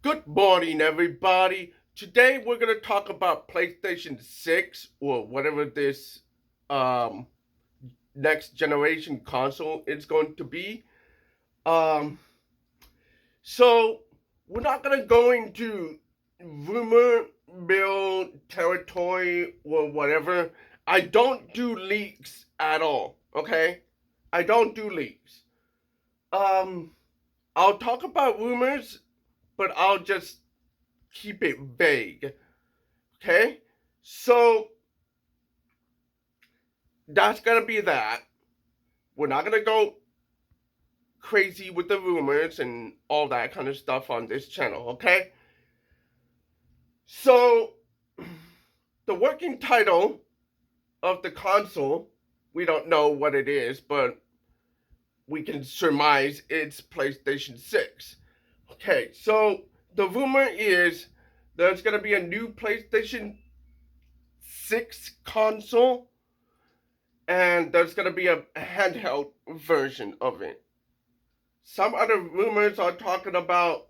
Good morning, everybody. Today we're gonna talk about PlayStation 6 or whatever this um, next generation console is going to be. Um, so we're not gonna go into rumor mill territory or whatever. I don't do leaks at all. Okay, I don't do leaks. Um, I'll talk about rumors, but I'll just keep it vague. Okay? So that's gonna be that. We're not gonna go crazy with the rumors and all that kind of stuff on this channel, okay? So the working title of the console, we don't know what it is, but we can surmise it's PlayStation 6. Okay, so the rumor is there's gonna be a new PlayStation 6 console and there's gonna be a handheld version of it. Some other rumors are talking about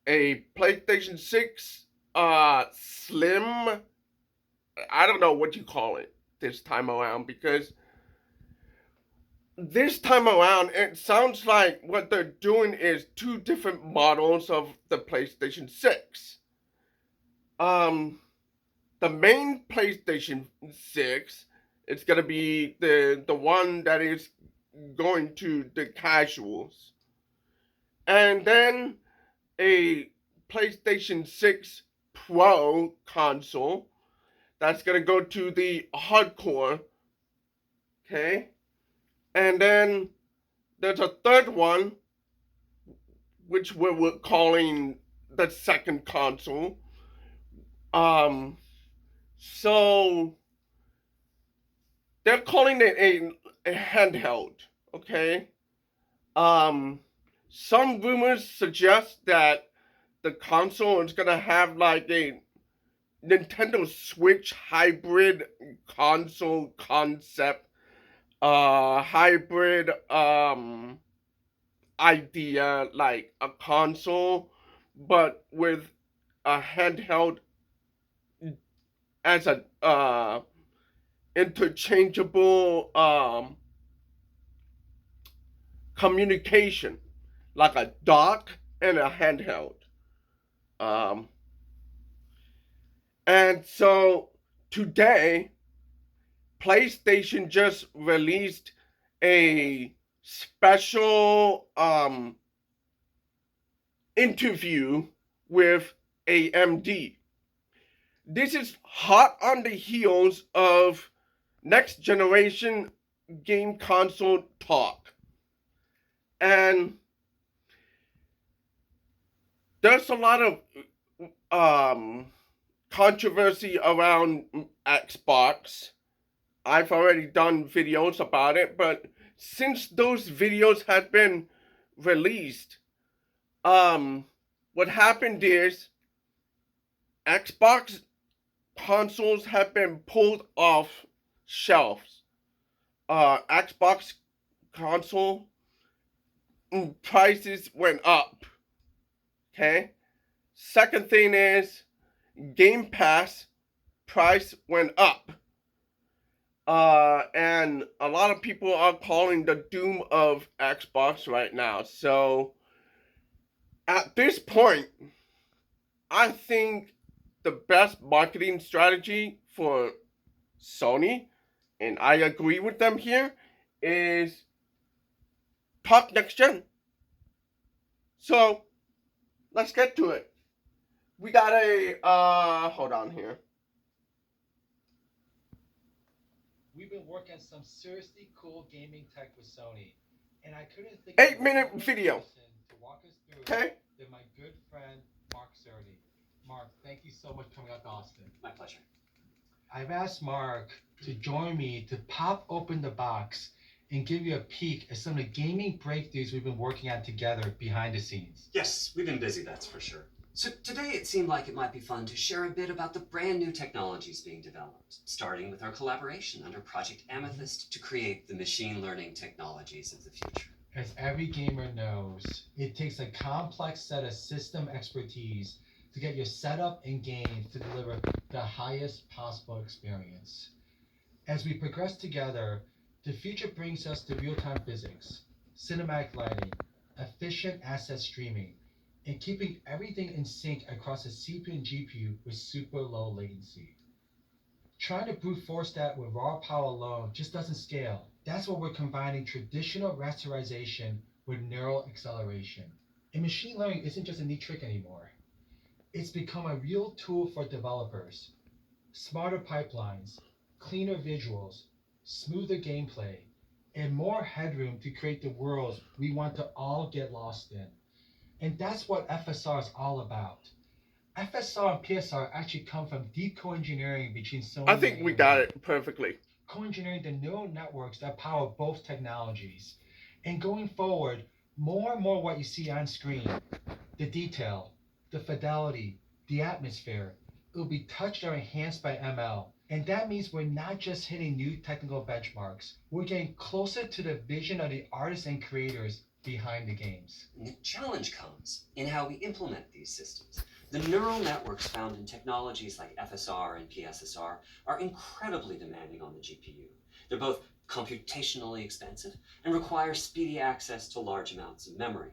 a PlayStation 6 Slim. I don't know what you call it this time around, because this time around it sounds like what they're doing is two different models of the PlayStation 6. Um the main PlayStation 6, it's gonna be the one that is going to the casuals. And then a PlayStation 6 Pro console that's gonna go to the hardcore. Okay? And then there's a third one, which we're calling the second console. Um so they're calling it a handheld, okay? Um, some rumors suggest that the console is gonna have like a Nintendo Switch hybrid console concept, hybrid idea, like a console, but with a handheld as a interchangeable communication, like a dock and a handheld. Um, and so today, PlayStation just released a special interview with AMD. This is hot on the heels of next generation game console talk. And there's a lot of um, controversy around Xbox. I've already done videos about it, but since those videos had been released, what happened is Xbox consoles have been pulled off shelves. Xbox console prices went up. Okay. Second thing is Game Pass price went up. And a lot of people are calling the doom of Xbox right now. So at this point, I think the best marketing strategy for Sony, and I agree with them here, is talk next gen. So let's get to it. We got a hold on here. We've been working on some seriously cool gaming tech with Sony, and I couldn't think of a 8 minute better video. person to walk us through Okay? than my good friend Mark Cerny. Mark, thank you so much for coming out to Austin. My pleasure. I've asked Mark to join me to pop open the box and give you a peek at some of the gaming breakthroughs we've been working on together behind the scenes. Yes, we've been busy, that's for sure. So today it seemed like it might be fun to share a bit about the brand new technologies being developed, starting with our collaboration under Project Amethyst to create the machine learning technologies of the future. As every gamer knows, it takes a complex set of system expertise to get your setup and games to deliver the highest possible experience. As we progress together, the future brings us to real time physics, cinematic lighting, efficient asset streaming, and keeping everything in sync across a CPU and GPU with super low latency. Trying to brute force that with raw power alone just doesn't scale. That's why we're combining traditional rasterization with neural acceleration. And machine learning isn't just a neat trick anymore. It's become a real tool for developers. Smarter pipelines, cleaner visuals, smoother gameplay, and more headroom to create the worlds we want to all get lost in. And that's what FSR is all about. FSR and PSR actually come from deep co-engineering between I Sony and think we got AMD, it perfectly. co-engineering the neural networks that power both technologies. And going forward, more and more what you see on screen, the detail, the fidelity, the atmosphere, it will be touched or enhanced by ML. And that means we're not just hitting new technical benchmarks, we're getting closer to the vision of the artists and creators behind the games. The challenge comes in how we implement these systems. The neural networks found in technologies like FSR and PSSR are incredibly demanding on the GPU. They're both computationally expensive and require speedy access to large amounts of memory.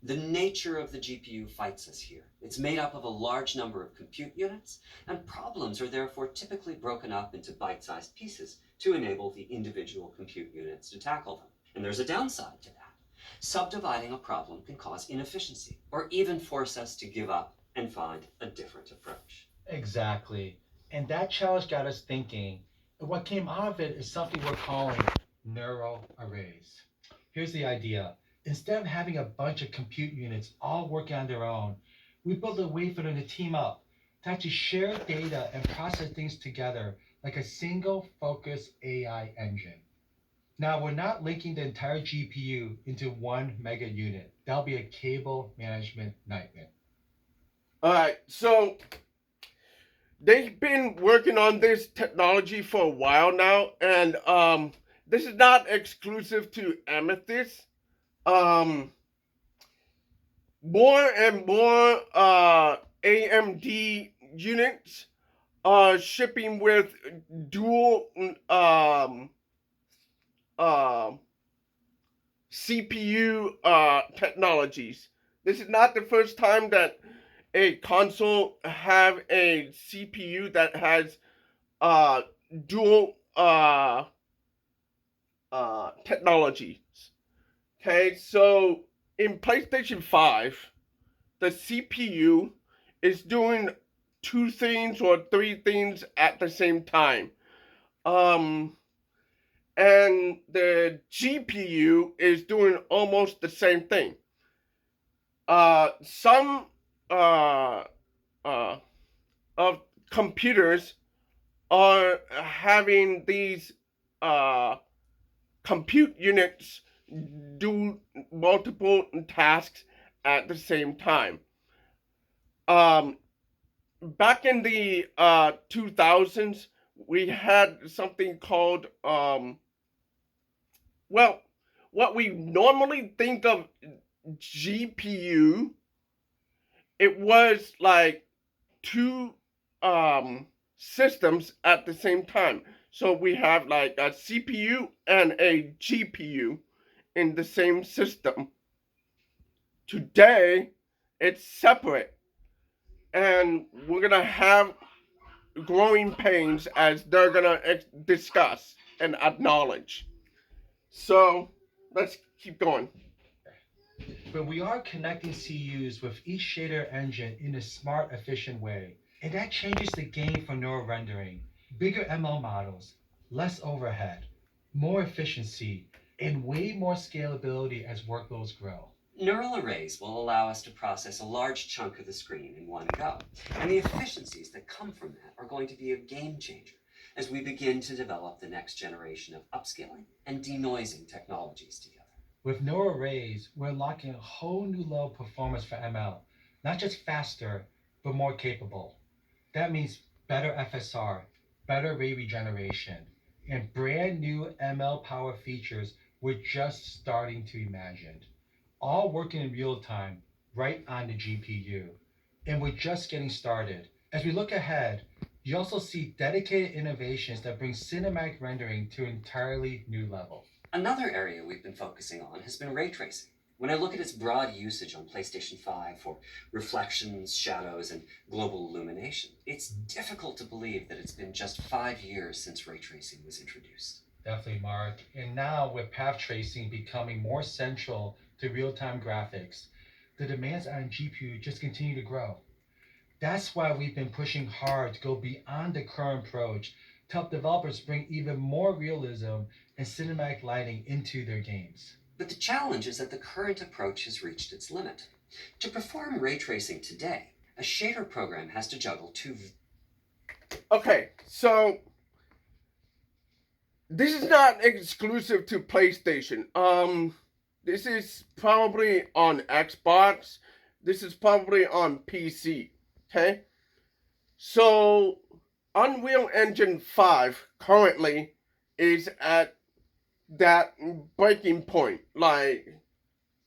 The nature of the GPU fights us here. It's made up of a large number of compute units, and problems are therefore typically broken up into bite-sized pieces to enable the individual compute units to tackle them. And there's a downside to that. Subdividing a problem can cause inefficiency or even force us to give up and find a different approach. Exactly. And that challenge got us thinking. And what came out of it is something we're calling neural arrays. Here's the idea. Instead of having a bunch of compute units all working on their own, we built a way for them to team up, to actually share data and process things together like a single focused AI engine. Now, we're not linking the entire GPU into one mega unit. That'll be a cable management nightmare. All right, so they've been working on this technology for a while now, and this is not exclusive to Amethyst. Um, More and more AMD units are shipping with dual uh, CPU technologies. This is not the first time that a console have a CPU that has uh, dual technologies. Okay, so in PlayStation 5, the CPU is doing two things or three things at the same time. Um, and the GPU is doing almost the same thing. Some uh, uh, of computers are having these uh, compute units do multiple tasks at the same time. Um, Back in the 2000s, we had something called well, what we normally think of GPU. It was like two systems at the same time. So we have like a CPU and a GPU in the same system. Today, it's separate, and we're gonna have growing pains as they're gonna discuss and acknowledge. So let's keep going. But we are connecting CUs with each shader engine in a smart, efficient way. And that changes the game for neural rendering. Bigger ML models, less overhead, more efficiency, and way more scalability as workloads grow. Neural arrays will allow us to process a large chunk of the screen in one go, and the efficiencies that come from that are going to be a game changer as we begin to develop the next generation of upscaling and denoising technologies together. With neural arrays, we're unlocking a whole new level of performance for ML, not just faster, but more capable. That means better FSR, better ray regeneration, and brand new ML power features we're just starting to imagine, all working in real time right on the GPU. And we're just getting started. As we look ahead, you also see dedicated innovations that bring cinematic rendering to an entirely new level. Another area we've been focusing on has been ray tracing. When I look at its broad usage on PlayStation 5 for reflections, shadows, and global illumination, it's difficult to believe that it's been just 5 years since ray tracing was introduced. Definitely, Mark. And now, with path tracing becoming more central to real time graphics, the demands on GPU just continue to grow. That's why we've been pushing hard to go beyond the current approach to help developers bring even more realism and cinematic lighting into their games. But the challenge is that the current approach has reached its limit. To perform ray tracing today, a shader program has to juggle two. Okay, so this is not exclusive to PlayStation. This is probably on Xbox. This is probably on PC. Okay, so Unreal Engine 5 currently is at that breaking point, like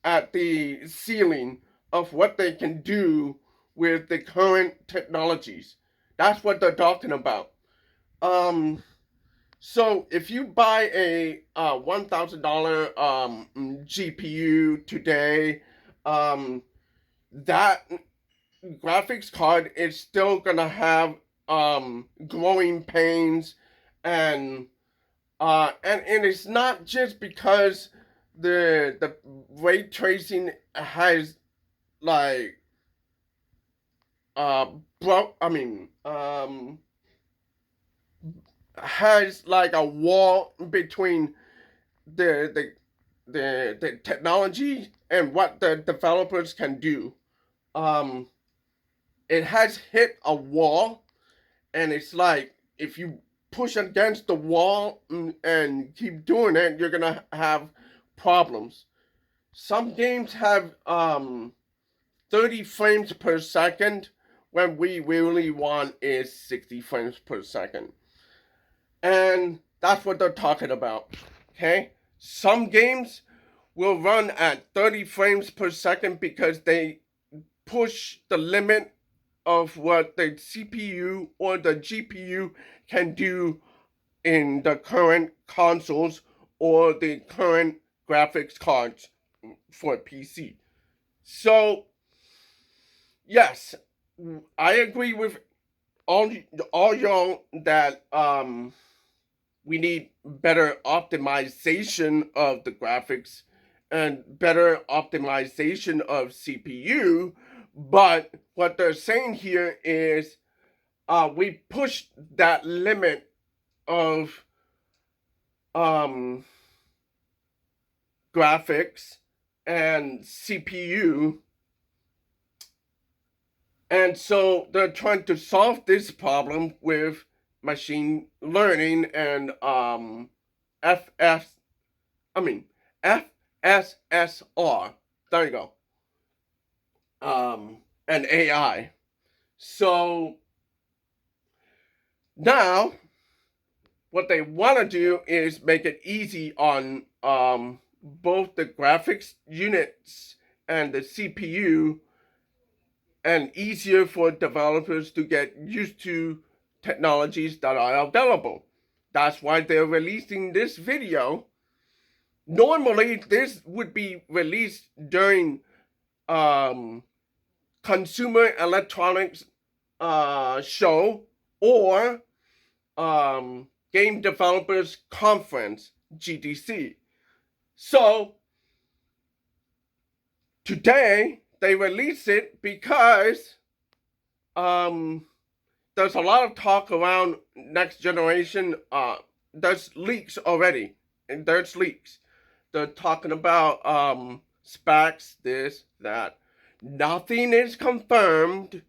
at the ceiling of what they can do with the current technologies. That's what they're talking about. Um, so if you buy a $1,000 GPU today, that graphics card is still gonna have growing pains, and and it's not just because the ray tracing has like broke. I mean has like a wall between the the the technology and what the developers can do. Um, it has hit a wall, and it's like if you push against the wall and keep doing it, you're gonna have problems. Some games have 30 frames per second when we really want is 60 frames per second. And that's what they're talking about. Okay? Some games will run at 30 frames per second because they push the limit of what the CPU or the GPU can do in the current consoles or the current graphics cards for PC. So, yes, I agree with all y'all that we need better optimization of the graphics and better optimization of CPU. But what they're saying here is we pushed that limit of um, graphics and CPU. And so they're trying to solve this problem with machine learning and FS I mean FSSR. There you go. And AI. So now what they want to do is make it easy on both the graphics units and the CPU, and easier for developers to get used to technologies that are available. That's why they're releasing this video. Normally, this would be released during Consumer Electronics show or Game Developers Conference, GDC. So today they release it because there's a lot of talk around next generation. There's leaks already, and there's leaks. They're talking about specs, this, that. Nothing is confirmed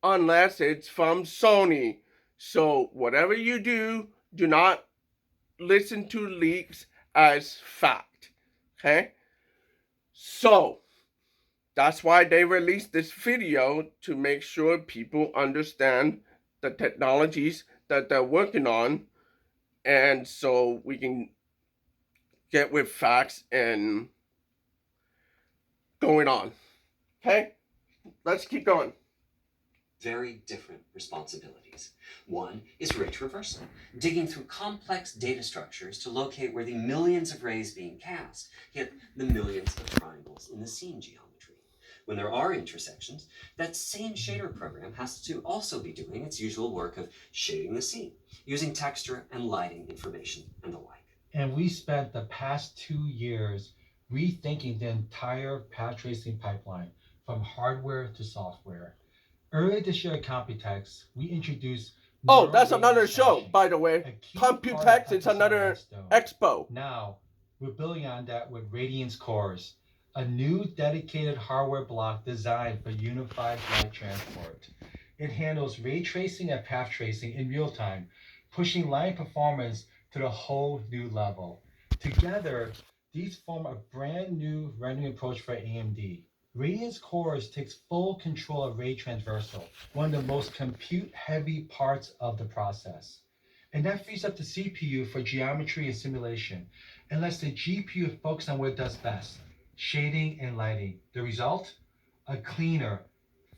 unless it's from Sony. So whatever you do, do not listen to leaks as fact. Okay? So that's why they released this video, to make sure people understand the technologies that they're working on, and so we can get with facts and going on. Okay, let's keep going. Very different responsibilities. One is ray traversal, digging through complex data structures to locate where the millions of rays being cast hit the millions of triangles in the scene geometry. When there are intersections, that same shader program has to also be doing its usual work of shading the scene, using texture and lighting information and the like. And we spent the past 2 years rethinking the entire path tracing pipeline from hardware to software. Earlier this year at Computex, we introduced Oh, neural that's ray another show, extraction, by the way. a key part Computex of is this another milestone. expo. Now, we're building on that with Radiance Cores, a new dedicated hardware block designed for unified light transport. It handles ray tracing and path tracing in real time, pushing line performance to the whole new level. Together, these form a brand new rendering approach for AMD. Radiance Cores takes full control of ray transversal, one of the most compute heavy parts of the process. And that frees up the CPU for geometry and simulation and lets the GPU focus on what it does best, shading and lighting. The result? A cleaner,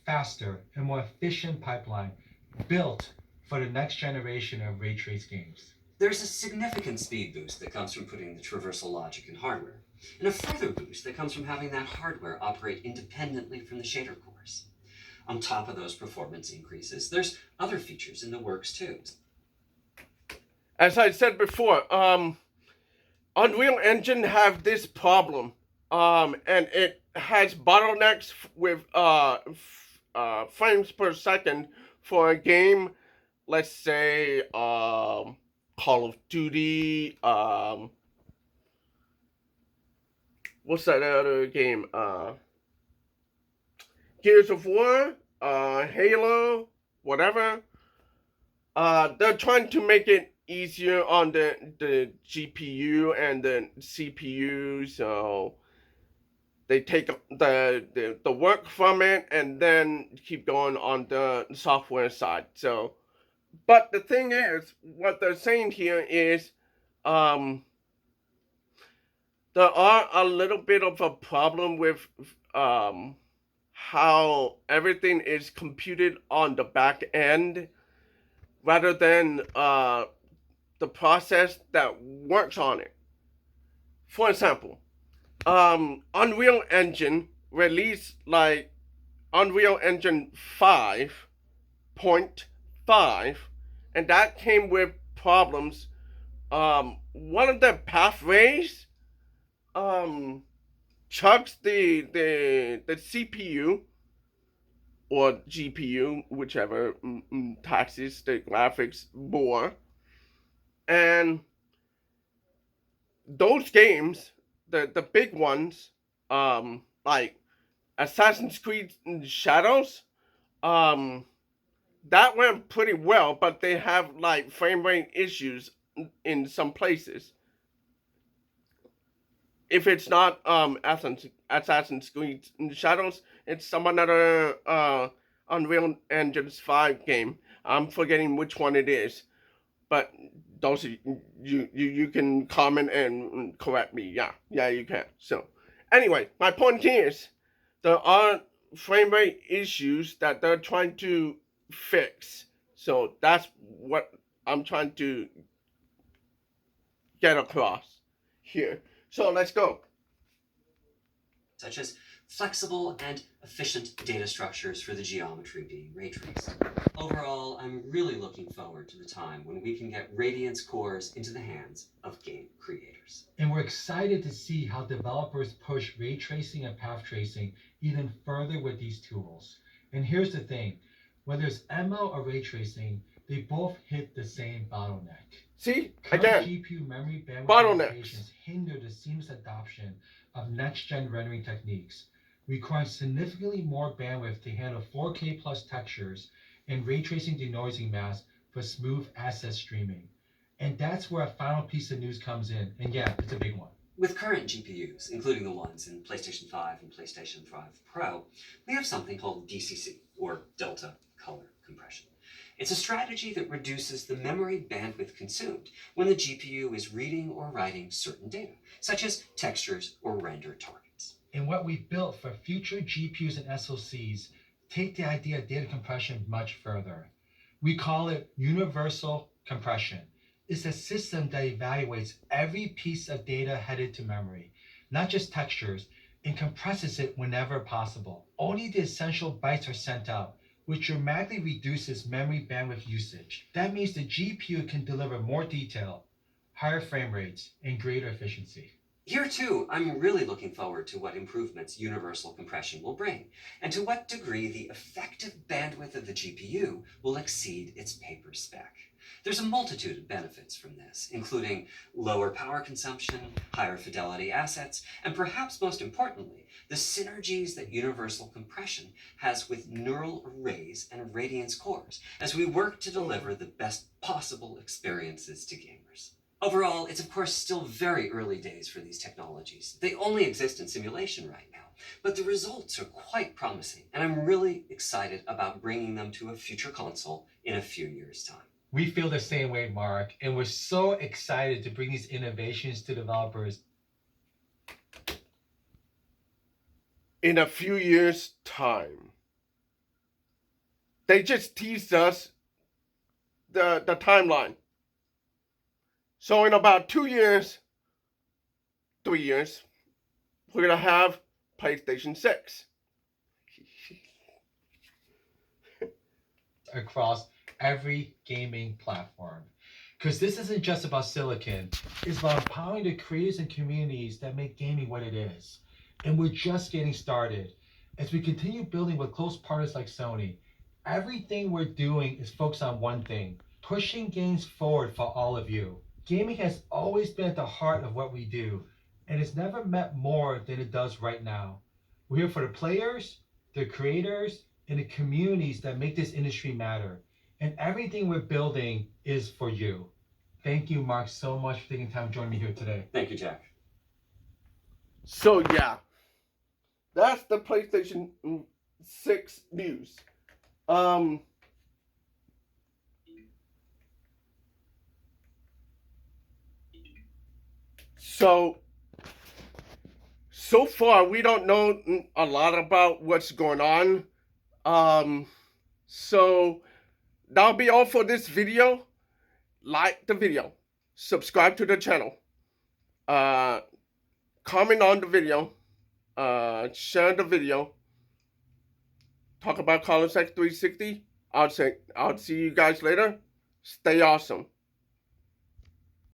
faster, and more efficient pipeline built for the next generation of ray trace games. There's a significant speed boost that comes from putting the traversal logic in hardware, and a further boost that comes from having that hardware operate independently from the shader cores. On top of those performance increases, there's other features in the works too. As I said before, Unreal Engine have this problem, and it has bottlenecks with frames per second for a game. Let's say Call of Duty. What's that other game? Gears of War, Halo, whatever. They're trying to make it easier on the GPU and the CPU, so they take the work from it and then keep going on the software side. So, but the thing is, what they're saying here is, there are a little bit of a problem with how everything is computed on the back end rather than the process that works on it. For example, Unreal Engine released like Unreal Engine 5.5, and that came with problems. One of the pathways chucks the CPU or GPU, whichever taxes the graphics more, and those games, the big ones, like Assassin's Creed Shadows, um, that went pretty well, but they have like frame rate issues in some places. If it's not Assassin's Creed Shadows, it's some another Unreal Engine's 5 game. I'm forgetting which one it is, but those you can comment and correct me. Yeah, you can. So anyway, my point is there are frame rate issues that they're trying to fix. So that's what I'm trying to get across here. So let's go. Such as flexible and efficient data structures for the geometry being ray traced. Overall, I'm really looking forward to the time when we can get Radiance cores into the hands of game creators. And we're excited to see how developers push ray tracing and path tracing even further with these tools. And here's the thing, whether it's ML or ray tracing, they both hit the same bottleneck. See, Current again, GPU memory bandwidth bottlenecks. limitations hinder the seamless adoption of next-gen rendering techniques, requiring significantly more bandwidth to handle 4K plus textures and ray tracing denoising masks for smooth asset streaming. And that's where a final piece of news comes in, and yeah, it's a big one. With current GPUs, including the ones in PlayStation 5 and PlayStation 5 Pro, we have something called DCC, or Delta Color Compression. It's a strategy that reduces the memory bandwidth consumed when the GPU is reading or writing certain data, such as textures or render targets. And what we built for future GPUs and SoCs take the idea of data compression much further. We call it universal compression. It's a system that evaluates every piece of data headed to memory, not just textures, and compresses it whenever possible. Only the essential bytes are sent out, which dramatically reduces memory bandwidth usage. That means the GPU can deliver more detail, higher frame rates, and greater efficiency. Here too, I'm really looking forward to what improvements universal compression will bring, and to what degree the effective bandwidth of the GPU will exceed its paper spec. There's a multitude of benefits from this, including lower power consumption, higher fidelity assets, and perhaps most importantly, the synergies that universal compression has with neural arrays and radiance cores as we work to deliver the best possible experiences to gamers. Overall, it's of course still very early days for these technologies. They only exist in simulation right now, but the results are quite promising, and I'm really excited about bringing them to a future console in a few years' time. We feel the same way, Mark, and we're so excited to bring these innovations to developers. In a few years' time. They just teased us the timeline. So in about 2 years, 3 years, we're gonna have PlayStation 6. Across every gaming platform. Because this isn't just about silicon, it's about empowering the creators and communities that make gaming what it is. And we're just getting started. As we continue building with close partners like Sony, everything we're doing is focused on one thing, pushing games forward for all of you. Gaming has always been at the heart of what we do, and it's never meant more than it does right now. We're here for the players, the creators, and the communities that make this industry matter. And everything we're building is for you. Thank you, Mark, so much for taking time to join me here today. Thank you, Jack. So yeah, that's the PlayStation 6 news. So far we don't know a lot about what's going on. So that'll be all for this video. Like the video, subscribe to the channel, comment on the video, share the video, talk about College X 360. I'll see you guys later. Stay awesome.